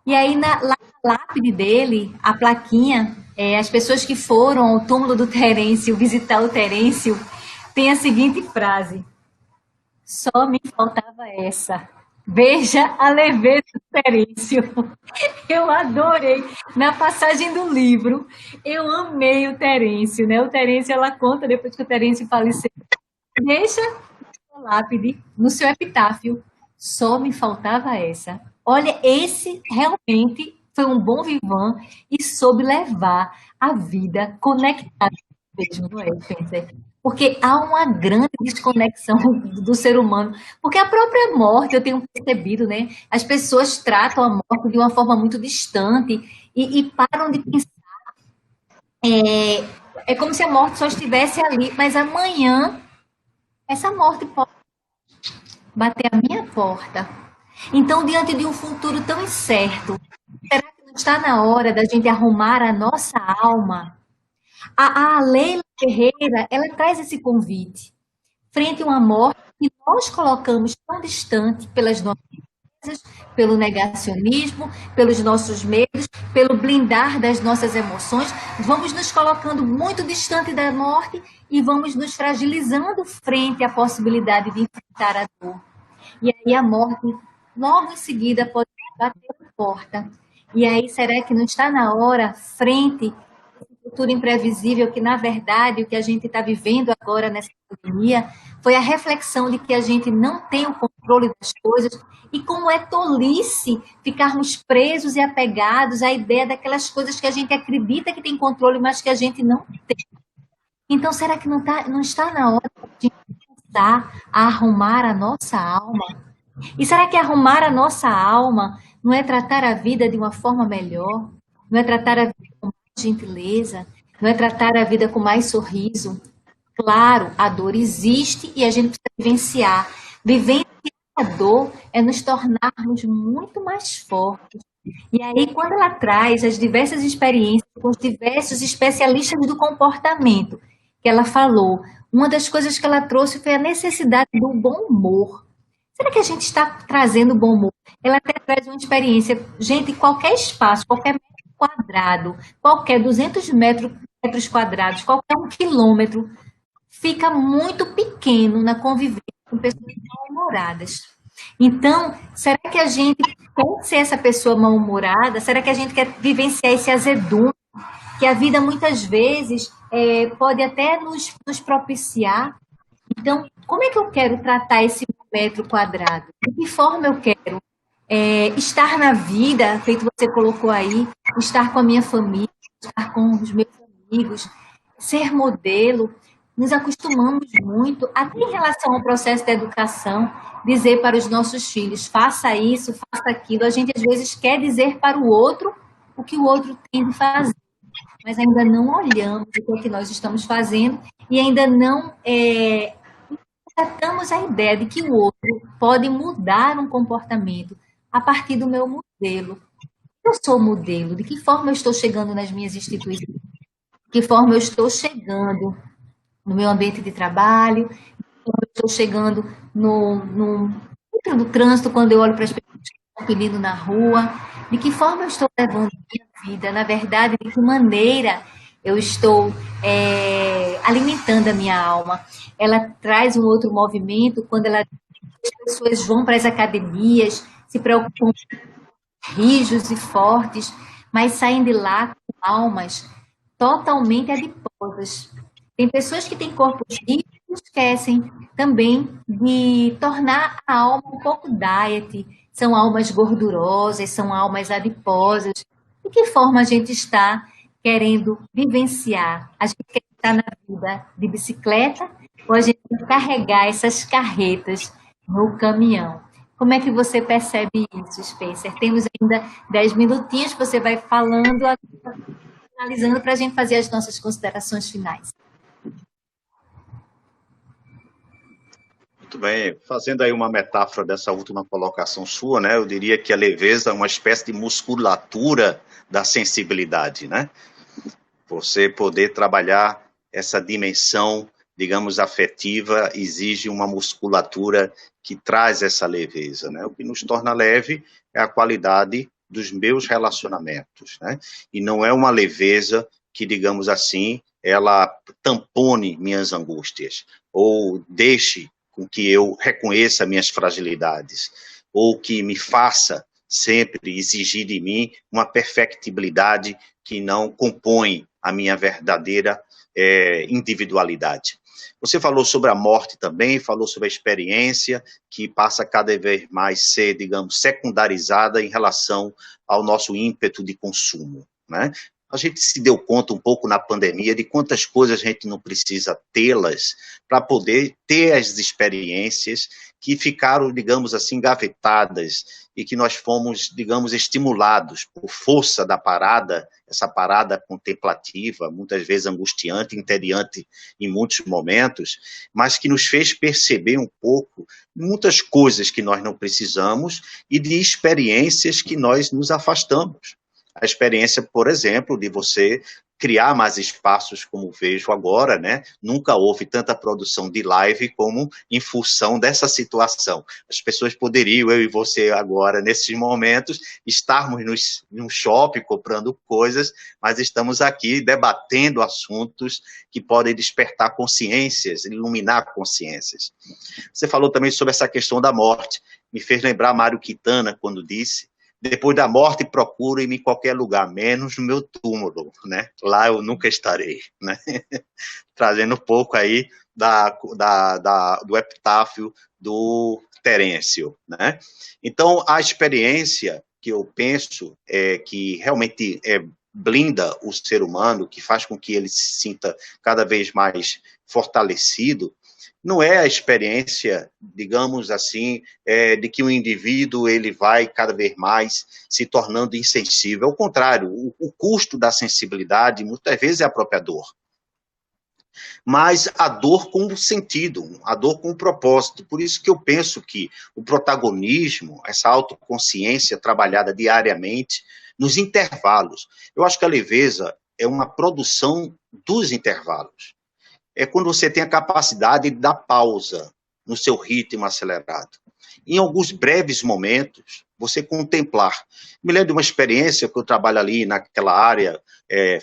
E aí, lá na lápide dele, a plaquinha, as pessoas que foram ao túmulo do Terêncio, visitar o Terêncio, tem a seguinte frase: só me faltava essa. Veja a leveza do Terêncio. Eu adorei. Na passagem do livro, eu amei o Terêncio, né? O Terêncio, ela conta, depois que o Terêncio faleceu, deixa a lápide no seu epitáfio. Só me faltava essa. Olha, esse realmente foi um bom vivan e soube levar a vida conectada mesmo, não é, Spencer? Porque há uma grande desconexão do ser humano. Porque a própria morte, eu tenho percebido, né? As pessoas tratam a morte de uma forma muito distante e param de pensar. É como se a morte só estivesse ali, mas amanhã essa morte pode bater a minha porta. Então, diante de um futuro tão incerto, será que não está na hora da gente arrumar a nossa alma? A Leila Ferreira, ela traz esse convite frente a uma morte que nós colocamos tão distante pelas nossas coisas, pelo negacionismo, pelos nossos medos, pelo blindar das nossas emoções, vamos nos colocando muito distante da morte e vamos nos fragilizando frente à possibilidade de enfrentar a dor. E aí a morte, logo em seguida, pode bater a porta. E aí, será que não está na hora, frente futuro imprevisível, que na verdade o que a gente está vivendo agora nessa pandemia foi a reflexão de que a gente não tem o controle das coisas e como é tolice ficarmos presos e apegados à ideia daquelas coisas que a gente acredita que tem controle, mas que a gente não tem. Então, será que não está na hora de começar a arrumar a nossa alma? E será que arrumar a nossa alma não é tratar a vida de uma forma melhor? Não é tratar a vida com mais gentileza? Não é tratar a vida com mais sorriso? Claro, a dor existe e a gente precisa vivenciar. Vivenciar a dor é nos tornarmos muito mais fortes. E aí, quando ela traz as diversas experiências com os diversos especialistas do comportamento que ela falou, uma das coisas que ela trouxe foi a necessidade do bom humor. Será que a gente está trazendo bom humor? Ela até traz uma experiência. Gente, qualquer espaço, qualquer metro quadrado, qualquer 200 metros quadrados, qualquer 1 quilômetro, fica muito pequeno na convivência com pessoas mal-humoradas. Então, será que a gente quer ser essa pessoa mal-humorada? Será que a gente quer vivenciar esse azedume que a vida muitas vezes pode até nos propiciar? Então, como é que eu quero tratar esse metro quadrado? De que forma eu quero estar na vida, feito você colocou aí, estar com a minha família, estar com os meus amigos, ser modelo? Nos acostumamos muito, até em relação ao processo da educação, dizer para os nossos filhos, faça isso, faça aquilo. A gente às vezes quer dizer para o outro o que o outro tem de fazer, mas ainda não olhamos o que nós estamos fazendo e ainda não tratamos a ideia de que o outro pode mudar um comportamento a partir do meu modelo. Eu sou modelo, de que forma eu estou chegando nas minhas instituições, de que forma eu estou chegando no meu ambiente de trabalho, de que forma eu estou chegando no trânsito, quando eu olho para as pessoas que estão pedindo na rua, de que forma eu estou levando a minha vida, na verdade, de que maneira eu estou alimentando a minha alma. Ela traz um outro movimento quando ela as pessoas vão para as academias, se preocupam rijos e fortes, mas saem de lá com almas totalmente adiposas. Tem pessoas que têm corpos rígidos e esquecem também de tornar a alma um pouco diet. São almas gordurosas, são almas adiposas. De que forma a gente está querendo vivenciar? A gente quer estar na vida de bicicleta ou a gente quer carregar essas carretas no caminhão? Como é que você percebe isso, Spencer? Temos ainda 10 minutinhos, você vai falando, analisando para a gente fazer as nossas considerações finais. Muito bem, fazendo aí uma metáfora dessa última colocação sua, né? Eu diria que a leveza é uma espécie de musculatura da sensibilidade, né? Você poder trabalhar essa dimensão, digamos, afetiva, exige uma musculatura que traz essa leveza, né? O que nos torna leve é a qualidade dos meus relacionamentos, né? E não é uma leveza que, digamos assim, ela tampone minhas angústias ou deixe com que eu reconheça minhas fragilidades, ou que me faça sempre exigir de mim uma perfectibilidade que não compõe a minha verdadeira individualidade. Você falou sobre a morte também, falou sobre a experiência que passa cada vez mais ser, digamos, secundarizada em relação ao nosso ímpeto de consumo, né? A gente se deu conta um pouco na pandemia de quantas coisas a gente não precisa tê-las para poder ter as experiências que ficaram, digamos assim, gavetadas e que nós fomos, digamos, estimulados por força da parada, essa parada contemplativa, muitas vezes angustiante, entediante em muitos momentos, mas que nos fez perceber um pouco muitas coisas que nós não precisamos e de experiências que nós nos afastamos. A experiência, por exemplo, de você criar mais espaços, como vejo agora, né? Nunca houve tanta produção de live como em função dessa situação. As pessoas poderiam, eu e você agora, nesses momentos, estarmos num shopping comprando coisas, mas estamos aqui debatendo assuntos que podem despertar consciências, iluminar consciências. Você falou também sobre essa questão da morte. Me fez lembrar Mário Quintana, quando disse: depois da morte, procurem-me em qualquer lugar, menos no meu túmulo, né? Lá eu nunca estarei, né? Trazendo um pouco aí do epitáfio do Terêncio, né? Então, a experiência que eu penso que realmente blinda o ser humano, que faz com que ele se sinta cada vez mais fortalecido, não é a experiência, digamos assim, de que o indivíduo ele vai cada vez mais se tornando insensível. Ao contrário, o custo da sensibilidade muitas vezes é a própria dor. Mas a dor com sentido, a dor com propósito. Por isso que eu penso que o protagonismo, essa autoconsciência trabalhada diariamente, nos intervalos. Eu acho que a leveza é uma produção dos intervalos. É quando você tem a capacidade de dar pausa no seu ritmo acelerado. Em alguns breves momentos, você contemplar. Me lembro de uma experiência que eu trabalho ali naquela área,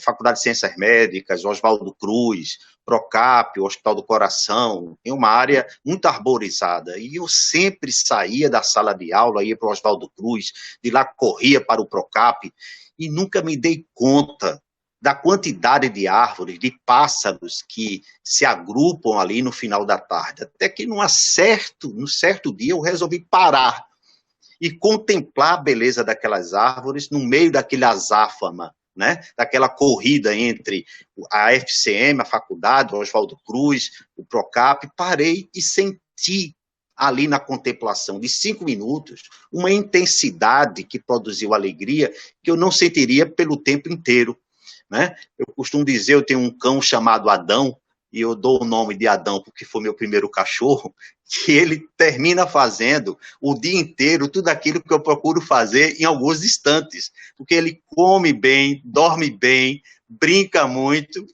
Faculdade de Ciências Médicas, Oswaldo Cruz, Procap, Hospital do Coração, em uma área muito arborizada. E eu sempre saía da sala de aula, ia para o Oswaldo Cruz, de lá corria para o Procap, e nunca me dei conta da quantidade de árvores, de pássaros que se agrupam ali no final da tarde. Até que num certo dia eu resolvi parar e contemplar a beleza daquelas árvores no meio daquele azáfama, né? Daquela corrida entre a FCM, a faculdade, o Oswaldo Cruz, o Procap. Parei e senti ali na contemplação de 5 minutos uma intensidade que produziu alegria que eu não sentiria pelo tempo inteiro. Né? Eu costumo dizer, eu tenho um cão chamado Adão, e eu dou o nome de Adão porque foi meu primeiro cachorro, que ele termina fazendo o dia inteiro tudo aquilo que eu procuro fazer em alguns instantes, porque ele come bem, dorme bem, brinca muito,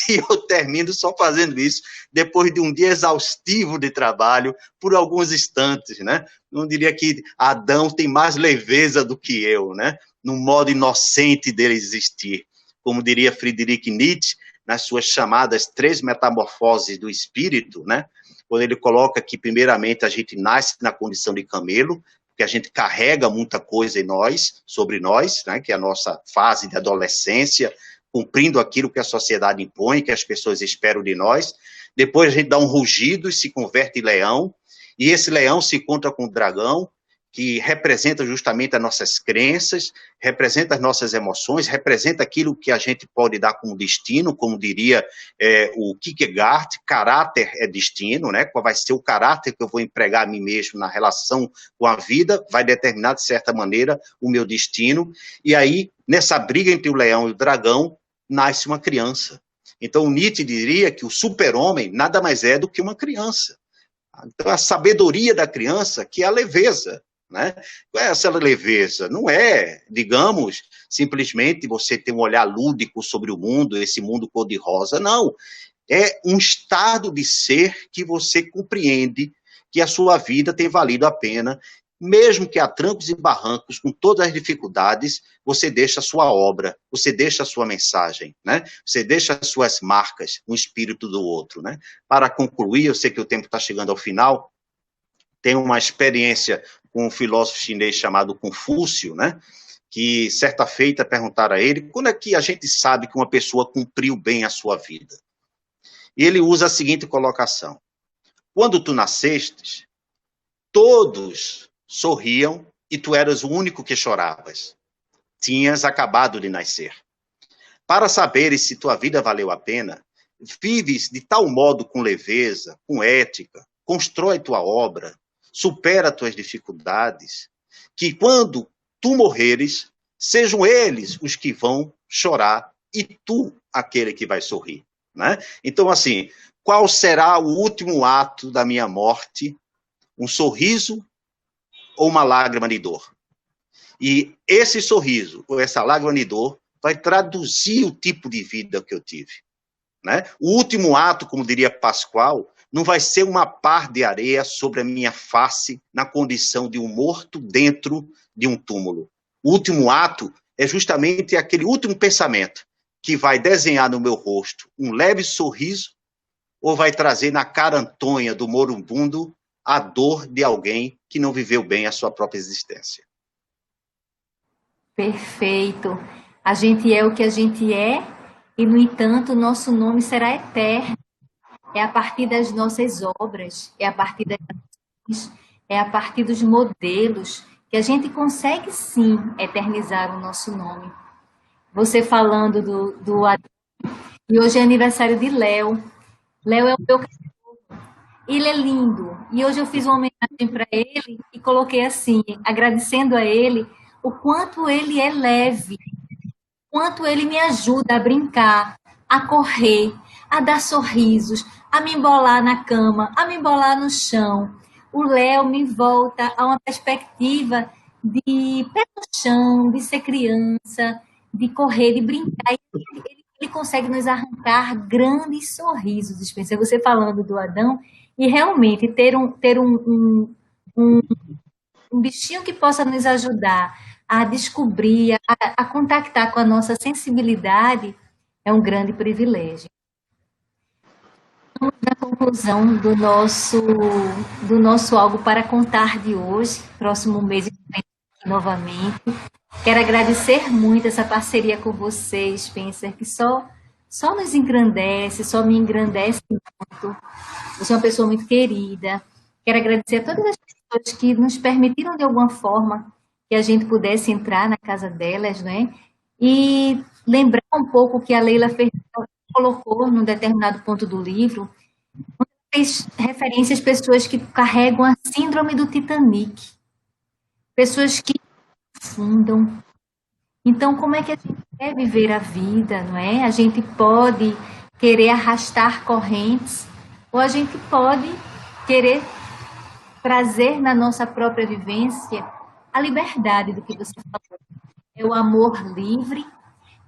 e eu termino só fazendo isso depois de um dia exaustivo de trabalho, por alguns instantes, né? Não diria que Adão tem mais leveza do que eu, né? No modo inocente dele existir. Como diria Friedrich Nietzsche, nas suas chamadas 3 metamorfoses do espírito, né? Quando ele coloca que, primeiramente, a gente nasce na condição de camelo, que a gente carrega muita coisa em nós, sobre nós, né? Que é a nossa fase de adolescência, cumprindo aquilo que a sociedade impõe, que as pessoas esperam de nós. Depois a gente dá um rugido e se converte em leão, e esse leão se encontra com o dragão, que representa justamente as nossas crenças, representa as nossas emoções, representa aquilo que a gente pode dar como destino, como diria o Kierkegaard, caráter é destino, né? Qual vai ser o caráter que eu vou empregar a mim mesmo na relação com a vida, vai determinar, de certa maneira, o meu destino. E aí, nessa briga entre o leão e o dragão, nasce uma criança. Então, Nietzsche diria que o super-homem nada mais é do que uma criança. Então, a sabedoria da criança, que é a leveza, né? Qual é essa leveza? Não é, digamos, simplesmente você ter um olhar lúdico sobre o mundo, esse mundo cor-de-rosa, não. É um estado de ser que você compreende que a sua vida tem valido a pena, mesmo que a trancos e barrancos, com todas as dificuldades, você deixa a sua obra, você deixa a sua mensagem, né? Você deixa as suas marcas no espírito do outro, né? Para concluir, eu sei que o tempo está chegando ao final, tem uma experiência com um filósofo chinês chamado Confúcio, né? Que certa feita perguntaram a ele, quando é que a gente sabe que uma pessoa cumpriu bem a sua vida? E ele usa a seguinte colocação: quando tu nascestes, todos sorriam e tu eras o único que choravas. Tinhas acabado de nascer. Para saberes se tua vida valeu a pena, vives de tal modo com leveza, com ética, constrói tua obra, supera tuas dificuldades, que quando tu morreres, sejam eles os que vão chorar e tu aquele que vai sorrir, né? Então, assim, qual será o último ato da minha morte? Um sorriso ou uma lágrima de dor? E esse sorriso ou essa lágrima de dor vai traduzir o tipo de vida que eu tive, né? O último ato, como diria Pascoal, não vai ser uma par de areia sobre a minha face na condição de um morto dentro de um túmulo. O último ato é justamente aquele último pensamento que vai desenhar no meu rosto um leve sorriso ou vai trazer na cara antonha do moribundo a dor de alguém que não viveu bem a sua própria existência. Perfeito. A gente é o que a gente é e, no entanto, o nosso nome será eterno. É a partir das nossas obras, é a partir das ações, é a partir dos modelos que a gente consegue, sim, eternizar o nosso nome. Você falando do e hoje é aniversário de Léo. Léo é o meu cachorro. Ele é lindo. E hoje eu fiz uma homenagem para ele e coloquei assim, agradecendo a ele o quanto ele é leve, o quanto ele me ajuda a brincar, a correr, a dar sorrisos, a me embolar na cama, a me embolar no chão. O Léo me volta a uma perspectiva de pé no chão, de ser criança, de correr, de brincar. Ele consegue nos arrancar grandes sorrisos, Spencer. Você falando do Adão, e realmente um bichinho que possa nos ajudar a descobrir, a contactar com a nossa sensibilidade, é um grande privilégio. Vamos na conclusão do nosso Algo para Contar de hoje, próximo mês aqui novamente. Quero agradecer muito essa parceria com você, Spencer, que só nos engrandece, só me engrandece muito. Você é uma pessoa muito querida. Quero agradecer a todas as pessoas que nos permitiram, de alguma forma, que a gente pudesse entrar na casa delas, né? E lembrar um pouco que a Leila colocou num determinado ponto do livro, fez referência às pessoas que carregam a síndrome do Titanic. Pessoas que afundam. Então, como é que a gente quer viver a vida, não é? A gente pode querer arrastar correntes, ou a gente pode querer trazer na nossa própria vivência a liberdade do que você falou. É o amor livre,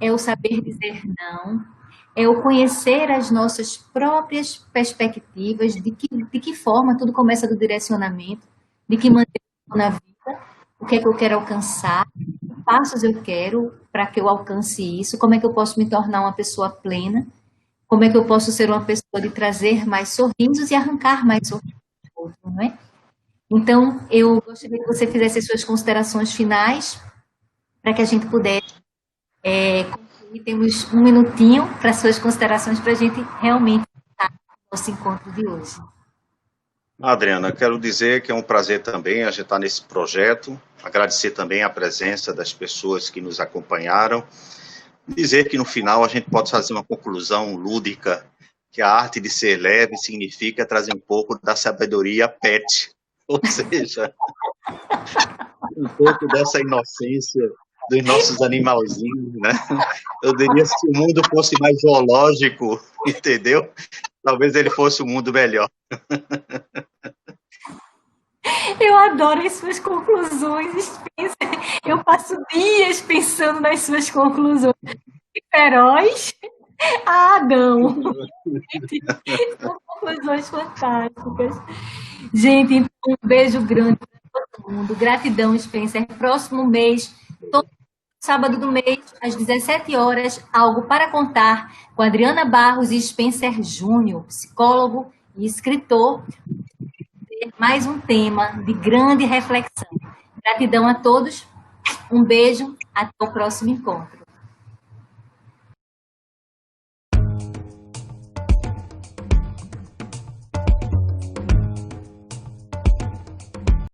é o saber dizer não, é o conhecer as nossas próprias perspectivas, de que forma tudo começa do direcionamento, de que maneira na vida, o que é que eu quero alcançar, que passos eu quero para que eu alcance isso, como é que eu posso me tornar uma pessoa plena, como é que eu posso ser uma pessoa de trazer mais sorrisos e arrancar mais sorrisos do outro, não é? Então, eu gostaria que você fizesse as suas considerações finais para que a gente pudesse concluir. Temos um minutinho para suas considerações para a gente realmente estar no nosso encontro de hoje. Adriana, quero dizer que é um prazer também a gente estar nesse projeto, agradecer também a presença das pessoas que nos acompanharam, dizer que no final a gente pode fazer uma conclusão lúdica, que a arte de ser leve significa trazer um pouco da sabedoria pet, ou seja, um pouco dessa inocência dos nossos animalzinhos, né? Eu diria, se o mundo fosse mais zoológico, entendeu? Talvez ele fosse um mundo melhor. Eu adoro as suas conclusões, Spencer. Eu passo dias pensando nas suas conclusões. Feroz a Adão. São conclusões fantásticas. Gente, então, um beijo grande para todo mundo. Gratidão, Spencer. Próximo mês, todo sábado do mês, às 17 horas, Algo para Contar, com Adriana Barros e Spencer Júnior, psicólogo e escritor. mais um tema de grande reflexão. Gratidão a todos, um beijo, até o próximo encontro.